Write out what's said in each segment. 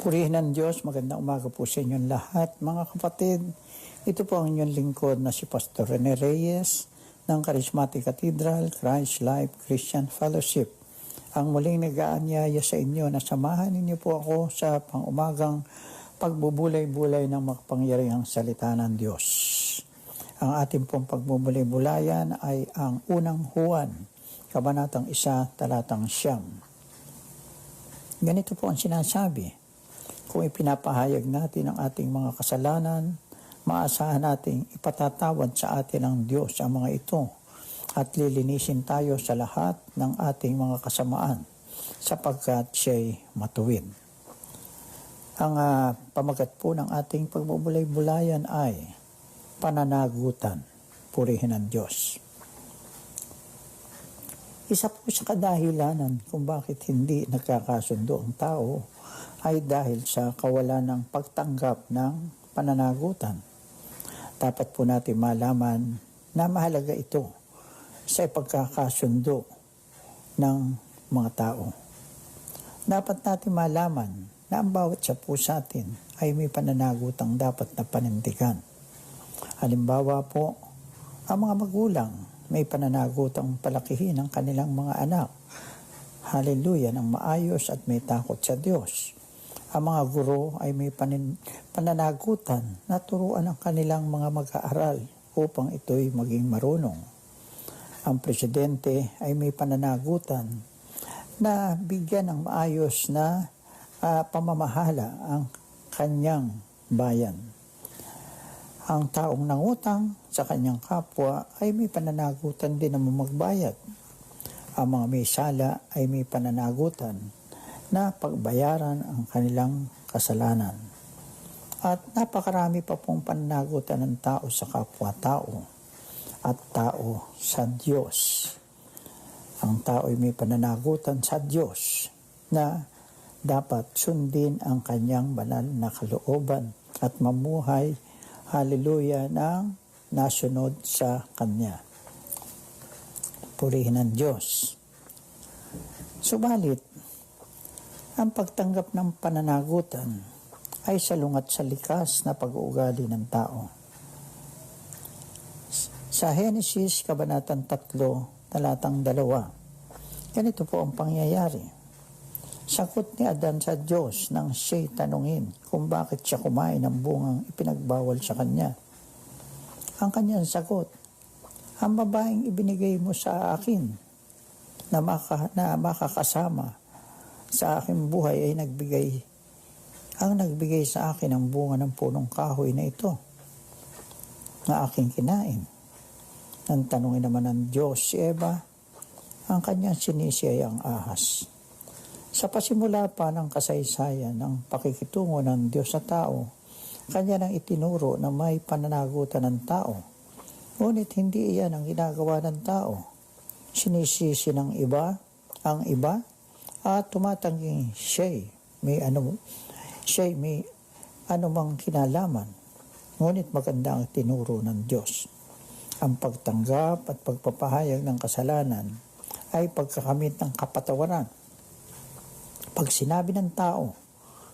Purihin ng Diyos, magandang umaga po sa inyong lahat. Mga kapatid, ito po ang inyong lingkod na si Pastor Rene Reyes ng Charismatic Cathedral, Christ Life Christian Fellowship. Ang muling nag-aanyaya sa inyo na samahan ninyo po ako sa pang-umagang pagbubulay-bulay ng makapangyarihang salita ng Diyos. Ang ating pong pagbubulay-bulayan ay ang unang Juan, Kabanatang 1, Talatang 9. Ganito po ang sinasabi: kung ipinapahayag natin ang ating mga kasalanan, maasahan nating ipatatawad sa atin ng Diyos ang mga ito at lilinisin tayo sa lahat ng ating mga kasamaan sapagkat siya'y matuwid. Ang pamagat po ng ating pagbubulay-bulayan ay pananagutan, purihin ng Diyos. Isa po sa kadahilanan kung bakit hindi nagkakasundo ang tao ay dahil sa kawalan ng pagtanggap ng pananagutan. Dapat po natin malaman na mahalaga ito sa pagkakasundo ng mga tao. Dapat natin malaman na ang bawat isa po sa atin ay may pananagutang dapat na panindigan. Halimbawa po, ang mga magulang may pananagutang palakihin ang kanilang mga anak. Hallelujah, ng maayos at may takot sa Diyos. Ang mga guro ay may pananagutan na turuan ang kanilang mga mag-aaral upang ito'y maging marunong. Ang presidente ay may pananagutan na bigyan ng maayos na pamamahala ang kanyang bayan. Ang taong nangutang sa kanyang kapwa ay may pananagutan din na magbayad. Ang mga may sala ay may pananagutan na pagbayaran ang kanilang kasalanan. At napakarami pa pong pananagutan ng tao sa kapwa-tao at tao sa Diyos. Ang tao ay may pananagutan sa Diyos na dapat sundin ang kanyang banal na kalooban at mamuhay, hallelujah, ng nasunod sa Kanya. Purihin ng Diyos. Subalit, ang pagtanggap ng pananagutan ay salungat sa likas na pag-uugali ng tao. Sa Henesis, Kabanatang 3, Talatang 2, ganito po ang pangyayari. Sagot ni Adan sa Diyos nang siya'y tanungin kung bakit siya kumain ng bungang ipinagbawal sa kanya. Ang kanyang sagot, ang babaeng ibinigay mo sa akin na makakasama sa aking buhay ay nagbigay sa akin ang bunga ng punong kahoy na ito na aking kinain. Nang tanungin naman ng Diyos si Eva, ang kanyang sinisi ay ang ahas. Sa pasimula pa ng kasaysayan ng pakikitungo ng Diyos sa tao, kanya nang itinuro na may pananagutan ng tao. Ngunit hindi iyan ang ginagawa ng tao. Sinisisi ng iba ang iba at tumatangging siya'y may anumang kinalaman. Ngunit maganda ang tinuro ng Diyos. Ang pagtanggap at pagpapahayag ng kasalanan ay pagkakamit ng kapatawaran. Pag sinabi ng tao,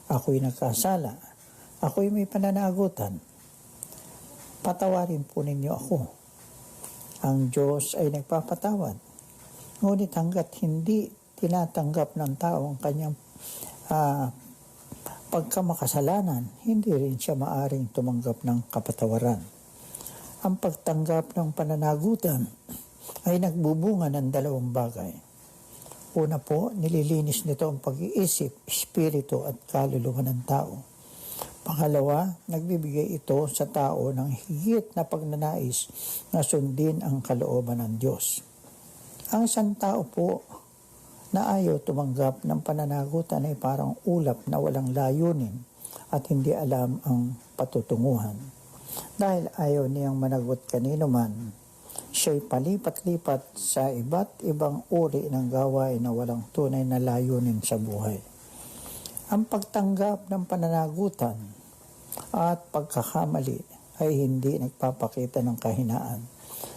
ako'y nagkasala, ako'y may pananagutan, patawarin po ninyo ako. Ang Diyos ay nagpapatawad. Ngunit hanggat hindi tinatanggap ng tao ang kanyang pagkamakasalanan, hindi rin siya maaring tumanggap ng kapatawaran. Ang pagtanggap ng pananagutan ay nagbubunga ng dalawang bagay. Una po, nililinis nito ang pag-iisip, espiritu at kaluluwa ng tao. Pangalawa, nagbibigay ito sa tao ng higit na pagnanais na sundin ang kalooban ng Diyos. Ang isang tao po na ayaw tumanggap ng pananagutan ay parang ulap na walang layunin at hindi alam ang patutunguhan. Dahil ayaw niyang managot kanino man, siya'y palipat-lipat sa iba't ibang uri ng gawain na walang tunay na layunin sa buhay. Ang pagtanggap ng pananagutan at pagkakamali ay hindi nagpapakita ng kahinaan.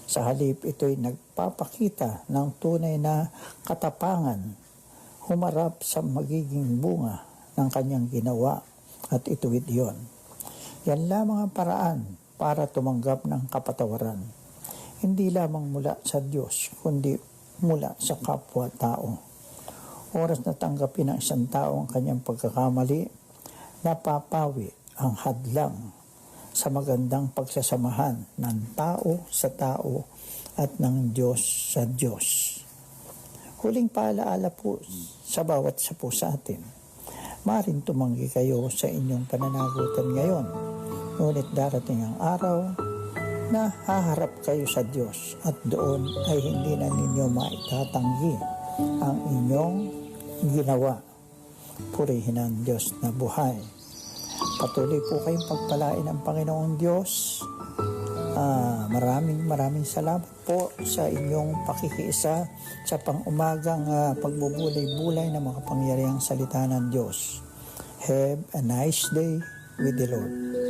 Sa halip, ito'y nagpapakita ng tunay na katapangan, humarap sa magiging bunga ng kanyang ginawa at ituwid iyon. Yan lamang ang paraan para tumanggap ng kapatawaran. Hindi lamang mula sa Diyos, kundi mula sa kapwa-tao. Oras na tanggapin ng isang tao ang kanyang pagkakamali, napapawi ang hadlang sa magandang pagsasamahan ng tao sa tao at ng Diyos sa Diyos. Huling paalaala po sa bawat isa po sa atin. Maaaring tumanggi kayo sa inyong pananagutan ngayon, ngunit darating ang araw na haharap kayo sa Diyos at doon ay hindi na ninyo maitatanggi ang inyong ginawa. Purihin ang Diyos na buhay. Patuloy po kayong pagpalain ng Panginoong Diyos. Maraming salamat po sa inyong pakikiisa sa pang-umagang pagbubulay-bulay ng mga pangyarihang salita ng Diyos. Have a nice day with the Lord.